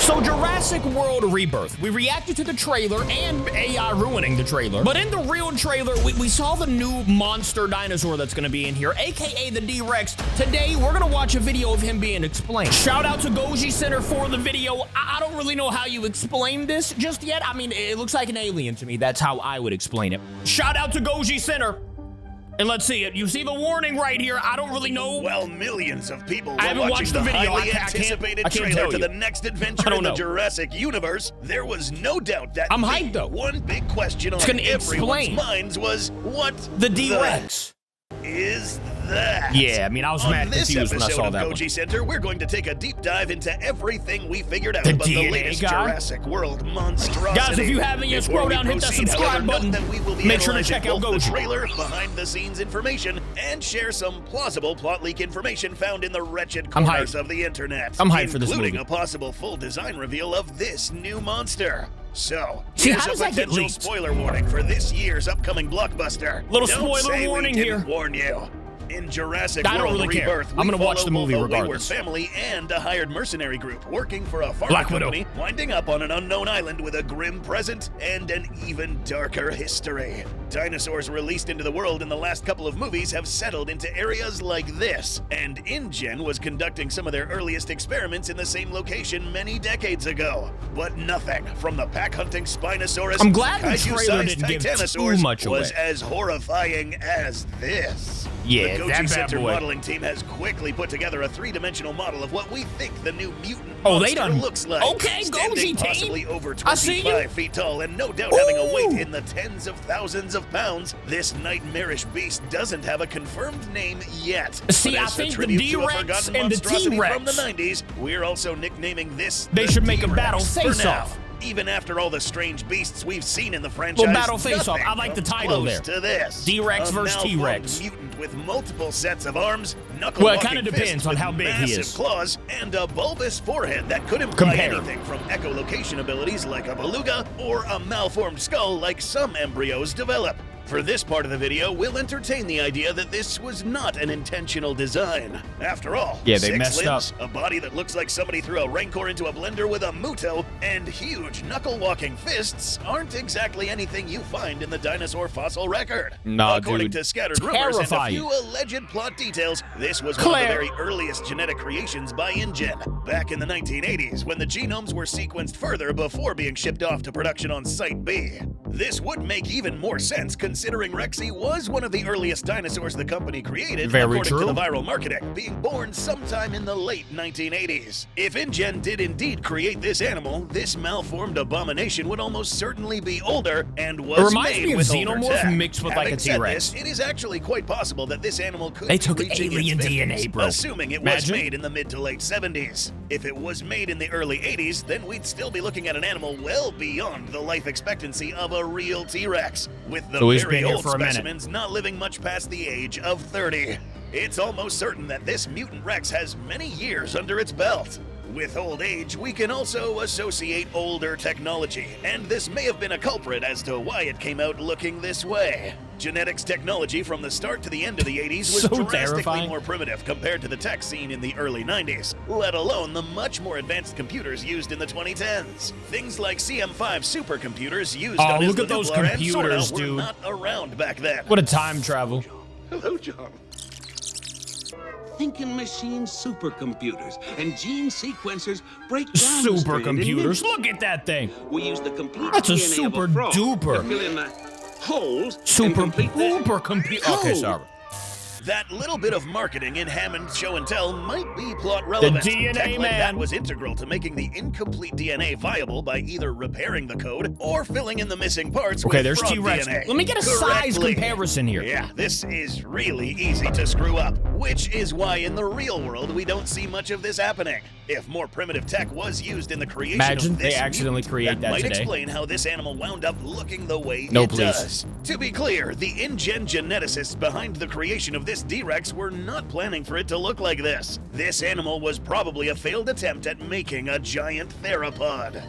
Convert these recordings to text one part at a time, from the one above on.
So Jurassic World Rebirth, we reacted to the trailer and AI ruining the trailer. But in the real trailer, we saw the new monster dinosaur that's gonna be in here, AKA the D-Rex. Today, we're gonna watch a video of him being explained. Shout out to Goji Center for the video. I don't really know how you explain this just yet. I mean, it looks like an alien to me. That's how I would explain it. Shout out to Goji Center. And let's see it. You see the warning right here. I don't really know. Well, millions of people I were haven't watching watched the video. highly I can't anticipated tell trailer to you. the next adventure in the Jurassic universe. There was no doubt that I'm hyped, though. one big question on gonna everyone's explain. minds was, what The D-Rex is that? Yeah, I mean, I was mad confused when I saw that one. Goji Center, we're going to take a deep dive into everything we figured out The about the DNA latest guy? Jurassic World monstrosity. Guys, if you haven't yet, Before scroll we down, hit that proceed, subscribe however, button. note that we will be Make sure to analyzing check out both the Goji. trailer, behind-the-scenes information, and share some plausible plot leak information found in the wretched corners of the internet. I'm hyped for this movie. Including a possible full design reveal of this new monster. So, See, here's how a does that get potential leaked? spoiler warning for this year's upcoming blockbuster. Little Don't spoiler say warning we didn't here. warn you. In Jurassic I don't World really care. Rebirth, I'm gonna we watch follow the movie both a wayward regardless. family and a hired mercenary group working for a pharma Black Widow. company, winding up on an unknown island with a grim present and an even darker history. Dinosaurs released into the world in the last couple of movies have settled into areas like this, and InGen was conducting some of their earliest experiments in the same location many decades ago. But nothing from the pack-hunting Spinosaurus I'm glad the kaiju-sized trailer didn't give too Titanosaurs much away. was as horrifying as this. Yeah, the that Goji bad Center boy. modeling team has quickly put together a three-dimensional model of what we think the new mutant Oh, they monster done- looks like. Okay, Standing Goji team. possibly over I see you. 25 feet tall and no doubt having a weight Ooh. in the tens of thousands of pounds, this nightmarish beast doesn't have a confirmed name yet. See, But I as a think the tribute to a D-Rex forgotten and the monstrosity T-Rex, from the 90s, we're also nicknaming this they the should make a T-Rex battle for face-off. now. Even after all the strange beasts we've seen in the franchise, battle face-off. I like the nothing title comes there. to this. D-Rex A versus malformed T-Rex. Mutant with multiple sets of arms, knuckle Well, it walking kinda depends fists on with how big he massive is. claws, and a bulbous forehead that could imply Compare. anything from echolocation abilities like a beluga or a malformed skull like some embryos develop. For this part of the video, we'll entertain the idea that this was not an intentional design. After all, Yeah, they 6 messed limbs, up. a body that looks like somebody threw a Rancor into a blender with a Muto, and huge knuckle-walking fists aren't exactly anything you find in the dinosaur fossil record. Nah, According dude. to scattered rumors and a Terrifying. few alleged plot details, this was one of the Claire. very earliest genetic creations by InGen, back in the 1980s when the genomes were sequenced further before being shipped off to production on Site B. This would make even more sense considering Rexy was one of the earliest dinosaurs the company created, Very according true. to the viral marketing, being born sometime in the late 1980s. If InGen did indeed create this animal, this malformed abomination would almost certainly be older and was It reminds made me of with older Xenomorph tech. mixed with like Having a said T-Rex. this, it is actually quite possible that this animal could They be took reaching alien its 50s, DNA, bro. assuming it was Imagine. made in the mid to late 70s. If it was made in the early 80s, then we'd still be looking at an animal well beyond the life expectancy of a real T-Rex, with the So he's very been here old for a minute. specimens not living much past the age of 30. It's almost certain that this mutant Rex has many years under its belt. With old age, we can also associate older technology, and this may have been a culprit as to why it came out looking this way. Genetics technology from the start to the end of the 80s was So drastically terrifying. more primitive compared to the tech seen in the early 90s, let alone the much more advanced computers used in the 2010s. Things like CM5 supercomputers used Oh, on his look at those Nublar and computers, Sorna were dude. not around back then. What a time travel. Hello, John. Thinking machine supercomputers and gene sequencers break down the strand in Supercomputers. minutes. Look at that thing. We use the complete That's a DNA super of a frog duper. to fill in the holes Super and complete the super computer. Okay, code. sorry. That little bit of marketing in Hammond's show and tell might be plot relevant. DNA Tech like man. that was integral to making the incomplete DNA viable by either repairing the code or filling in the missing parts Okay, with there's frog T-Rex. DNA. Let me get a size Correctly. comparison here. Yeah, this is really easy to screw up, which is why in the real world we don't see much of this happening. If more primitive tech was used in the creation Imagine of this they accidentally mutant, create that might today. explain how this animal wound up looking the way No, it please. does. To be clear, the InGen geneticists behind the creation of this D-Rex were not planning for it to look like this. This animal was probably a failed attempt at making a giant theropod.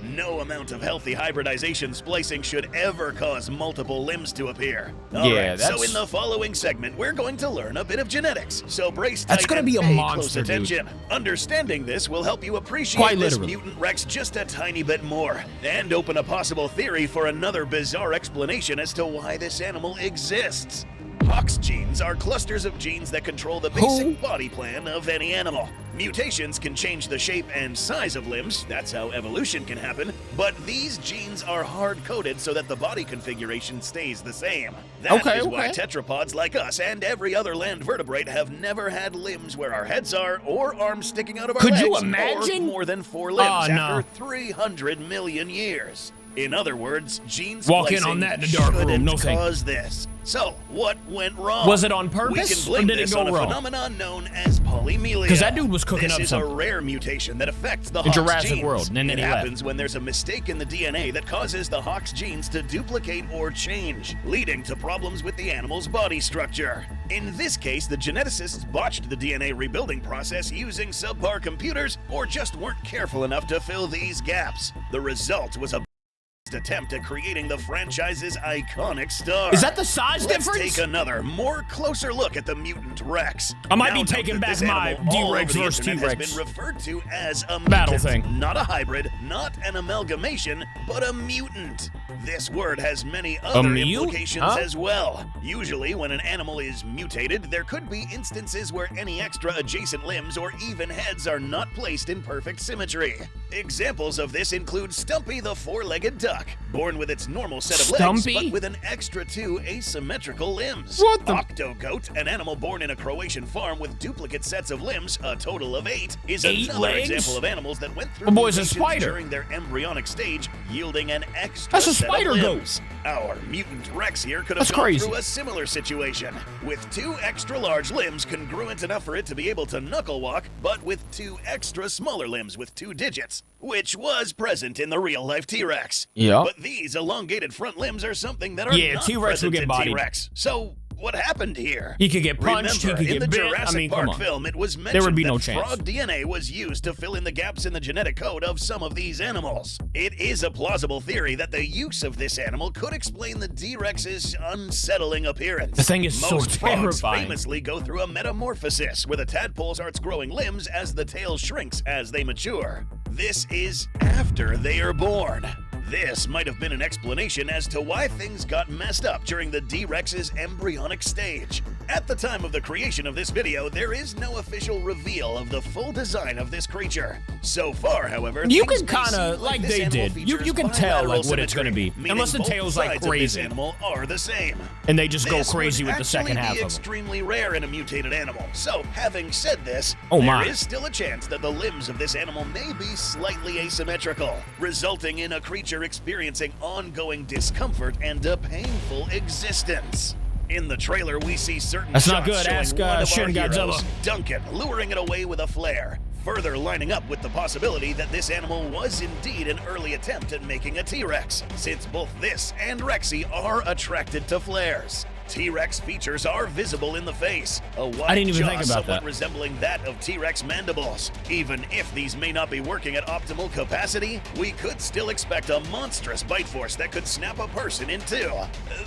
No amount of healthy hybridization splicing should ever cause multiple limbs to appear. All Yeah, right, so in the following segment, we're going to learn a bit of genetics. So brace tight That's gonna and be a pay monster, close attention. Understanding this will help you appreciate Quite this literally. mutant Rex just a tiny bit more, and open a possible theory for another bizarre explanation as to why this animal exists. Hox genes are clusters of genes that control the basic body plan of any animal. Mutations can change the shape and size of limbs, that's how evolution can happen, but these genes are hard-coded so that the body configuration stays the same. That is why tetrapods like us and every other land vertebrate have never had limbs where our heads are, or arms sticking out of our legs, Could you imagine? or more than 4 limbs no. after 300 million years. In other words, gene Walk in splicing on that in the dark room, shouldn't no thank you. cause this. So, what went wrong? Was it on We purpose, can or blame did it this go on a wrong? phenomenon known as polymelia. Because that dude was cooking this up is something. a rare mutation that affects the In Hox Jurassic genes. World, and then it he left. happens when there's a mistake in the DNA that causes the Hox genes to duplicate or change, leading to problems with the animal's body structure. In this case, the geneticists botched the DNA rebuilding process using subpar computers, or just weren't careful enough to fill these gaps. The result was a attempt at creating the franchise's iconic star. Is that the size Let's difference? take another, more closer look at the mutant Rex. I might Now be note taking that back this my animal all D-Rex over the versus internet T-Rex has been referred to as a battle mutant, thing. not a hybrid, not an amalgamation, but a mutant. This word has many other implications as well. Usually, when an animal is mutated, there could be instances where any extra adjacent limbs or even heads are not placed in perfect symmetry. Examples of this include Stumpy the four-legged duck, born with its normal set of legs, but with an extra 2 asymmetrical limbs. What the? Octogoat, an animal born in a Croatian farm with duplicate sets of limbs, a total of 8, is 8 another legs? example of animals that went through My boy's a mutations spider. during their embryonic stage, yielding an extra That's a set spider of goat. limbs. Our mutant Rex here could have That's gone crazy. through a similar situation, with 2 extra large limbs congruent enough for it to be able to knuckle walk, but with 2 extra smaller limbs with 2 digits, which was present in the real-life T-Rex. Yeah. But these elongated front limbs are something that are not T-Rex will present get in bodied. T-Rex. So what happened here? He could get punched, Remember, he could in get the bit. Jurassic I mean, Park come on. film, it was mentioned There would be no that chance. frog DNA was used to fill in the gaps in the genetic code of some of these animals. It is a plausible theory that the use of this animal could explain the D-Rex's unsettling appearance. The thing is so Most frogs terrifying. famously go through a metamorphosis, where the tadpole starts growing limbs as the tail shrinks as they mature. This is after they are born. This might have been an explanation as to why things got messed up during the D-Rex's embryonic stage. At the time of the creation of this video, there is no official reveal of the full design of this creature. So far, however, You things can may kinda, seem like this they animal did. You features can tell, like, bilateral what it's gonna symmetry, be. meaning Unless the both tail's, like, sides of this crazy. animal are the same. And they just go This crazy would with the second actually half be of them. extremely rare in a mutated animal. So, having said this, Oh my. there is still a chance that the limbs of this animal may be slightly asymmetrical, resulting in a creature experiencing ongoing discomfort and a painful existence. In the trailer, we see certain That's not shots good. showing Ask, one of our Shin heroes, Godzilla. Duncan, luring it away with a flare, further lining up with the possibility that this animal was indeed an early attempt at making a T-Rex, since both this and Rexy are attracted to flares. T-Rex features are visible in the face, a wide I didn't even jaw think about somewhat that. resembling that of T-Rex mandibles. Even if these may not be working at optimal capacity, we could still expect a monstrous bite force that could snap a person in 2.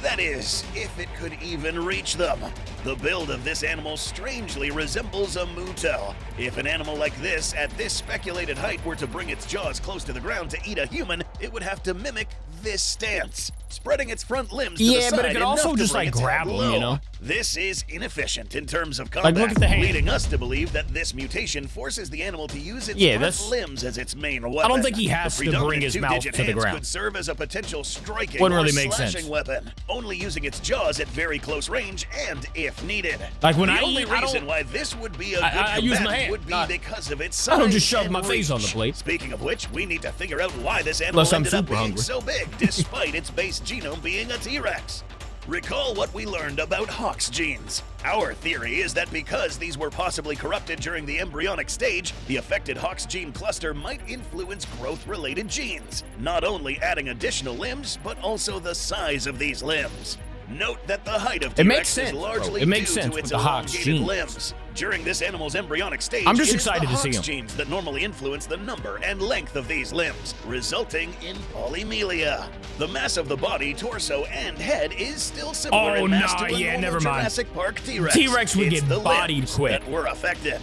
That is, if it could even reach them. The build of this animal strangely resembles a muto. If an animal like this, at this speculated height, were to bring its jaws close to the ground to eat a human, it would have to mimic this stance, spreading its front limbs to the Yeah, side but it could enough also to just, bring like, its head grab 'em, low. you know? This is inefficient in terms of Like, combat, look at the hand. leading us to believe that this mutation forces the animal to use its front that's- limbs as its main weapon. I don't think he has The to bring predominant his two-digit mouth to the hands ground. could serve as a potential striking Wouldn't or really make slashing sense. weapon, only using its jaws at very close range and if needed. Like, when the I only eat, I reason don't- why this would be a good I use my combatant hand, would be not- because of its I don't size just shove and my face on the reach. plate. Speaking of which, we need to figure out why this animal Unless I'm ended up super being hungry. so big, despite its base genome being a T-Rex. Recall what we learned about Hox genes. Our theory is that because these were possibly corrupted during the embryonic stage, the affected Hox gene cluster might influence growth-related genes, not only adding additional limbs, but also the size of these limbs. Note that the height of It makes T-Rex is sense, bro. largely It makes due sense to its with the Hox elongated genes. limbs. During this animal's embryonic stage, I'm just it is excited the to see Hox him. genes that normally influence the number and length of these limbs, resulting in polymelia. The mass of the body, torso, and head is still similar Oh, in mass nah, to a yeah, normal never mind. Jurassic Park T-Rex. T-Rex would It's get the bodied limbs quick. that were affected.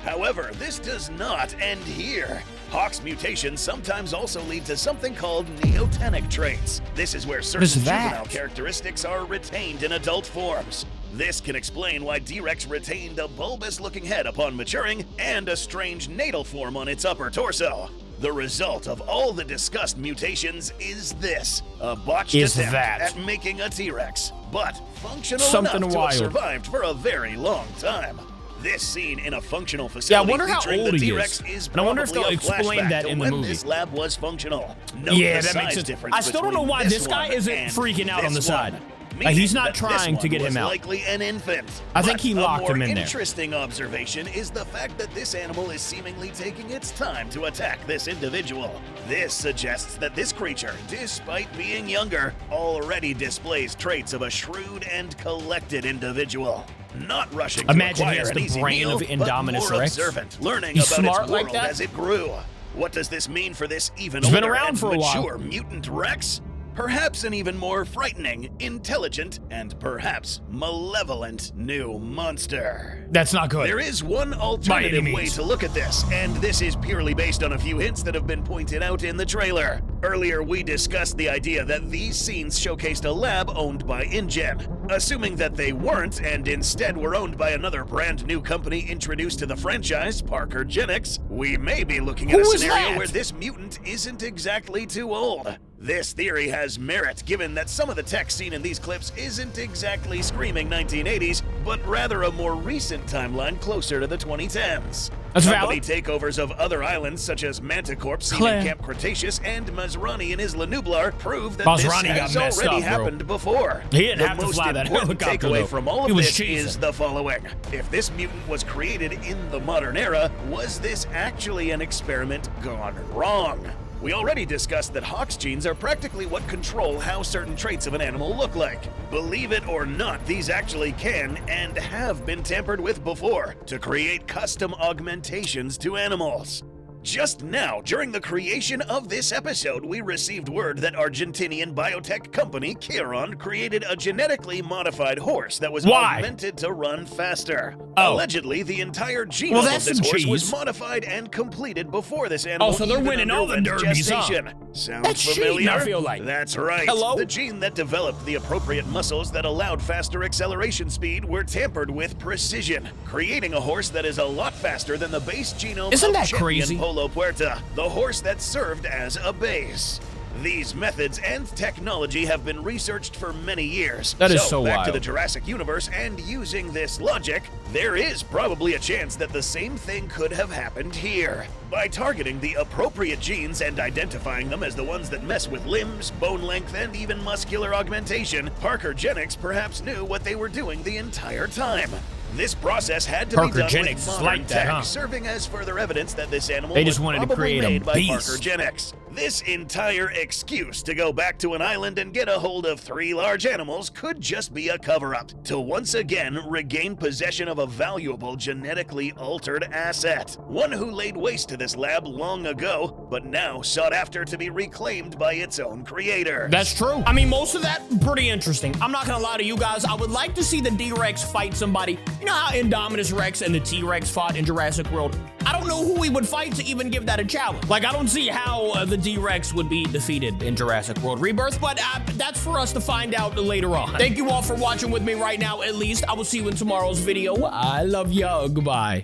However, this does not end here. Hox mutations sometimes also lead to something called neotenic traits. This is where certain is that? juvenile characteristics are retained in adult forms. This can explain why D-Rex retained a bulbous-looking head upon maturing and a strange natal form on its upper torso. The result of all the discussed mutations is this: a botched attempt at making a T-Rex, but functional Something enough to wild. have survived for a very long time. This scene in a functional Yeah, I facility wonder how featuring old the he T-Rex is. is And I wonder if probably they'll a explain flashback that to in the when movie. this lab was functional. Note Yeah, the that makes size sense. difference I still don't know between why this guy one isn't and freaking out on the this side. one, Like, he's meaning not that this trying to one get was him out. likely an infant. I think he But locked him in A there. more interesting observation is the fact that this animal is seemingly taking its time to attack this individual. This suggests that this creature, despite being younger, already displays traits of a shrewd and collected individual. Not rushing Imagine to he has acquire an the easy brain meal, of but Indominus more Rex. observant, learning He's about smart its like world that? as it grew. What does this mean for this even He's been older around and for a while. mature mutant Rex? Perhaps an even more frightening, intelligent, and perhaps malevolent new monster. That's not good. There is one By alternative any way means. to look at this, and this is purely based on a few hints that have been pointed out in the trailer. Earlier, we discussed the idea that these scenes showcased a lab owned by InGen. Assuming that they weren't, and instead were owned by another brand new company introduced to the franchise, Parker Genix, we may be looking at Who a is scenario that? where this mutant isn't exactly too old. This theory has merit, given that some of the tech seen in these clips isn't exactly screaming 1980s, but rather a more recent timeline closer to the 2010s. That's Company valid. takeovers of other islands such as Manticorp seen Claire. in Camp Cretaceous and Masrani in Isla Nublar prove that Masrani this got has messed already up, bro. happened before. He didn't The have to most fly that important helicopter, takeaway though. from all He of was this cheesing. is the following. If this mutant was created in the modern era, was this actually an experiment gone wrong? We already discussed that Hox genes are practically what control how certain traits of an animal look like. Believe it or not, these actually can and have been tampered with before to create custom augmentations to animals. Just now, during the creation of this episode, we received word that Argentinian biotech company Chiron created a genetically modified horse that was Why? augmented to run faster. Oh. Allegedly, the entire genome Well, of that's this some horse cheese. was modified and completed before this animal so they're even winning all the underwent derbies, huh? gestation. Sounds That's cheating, familiar? I feel like. That's right. Hello? The gene that developed the appropriate muscles that allowed faster acceleration speed were tampered with precision, creating a horse that is a lot faster than the base genome Isn't of that champion crazy? Polo Puerta, the horse that served as a base. These methods and technology have been researched for many years. That is so back to wild. the Jurassic universe, and using this logic, there is probably a chance that the same thing could have happened here. By targeting the appropriate genes and identifying them as the ones that mess with limbs, bone length, and even muscular augmentation, Parker Genix perhaps knew what they were doing the entire time. This process had to Parker be done Genix with is modern like that, tech, huh? serving as further evidence that this animal They just was wanted to probably create a made by beast. Parker Genix. This entire excuse to go back to an island and get a hold of 3 large animals could just be a cover-up to once again regain possession of a valuable genetically altered asset. One who laid waste to this lab long ago, but now sought after to be reclaimed by its own creator. That's true. I mean, most of that pretty interesting. I'm not gonna lie to you guys. I would like to see the D-Rex fight somebody. You know how Indominus Rex and the T-Rex fought in Jurassic World? I don't know who he would fight to even give that a challenge. Like, I don't see how the D-Rex would be defeated in Jurassic World Rebirth, but that's for us to find out later on. Thank you all for watching with me right now, at least. I will see you in tomorrow's video. I love ya. Goodbye.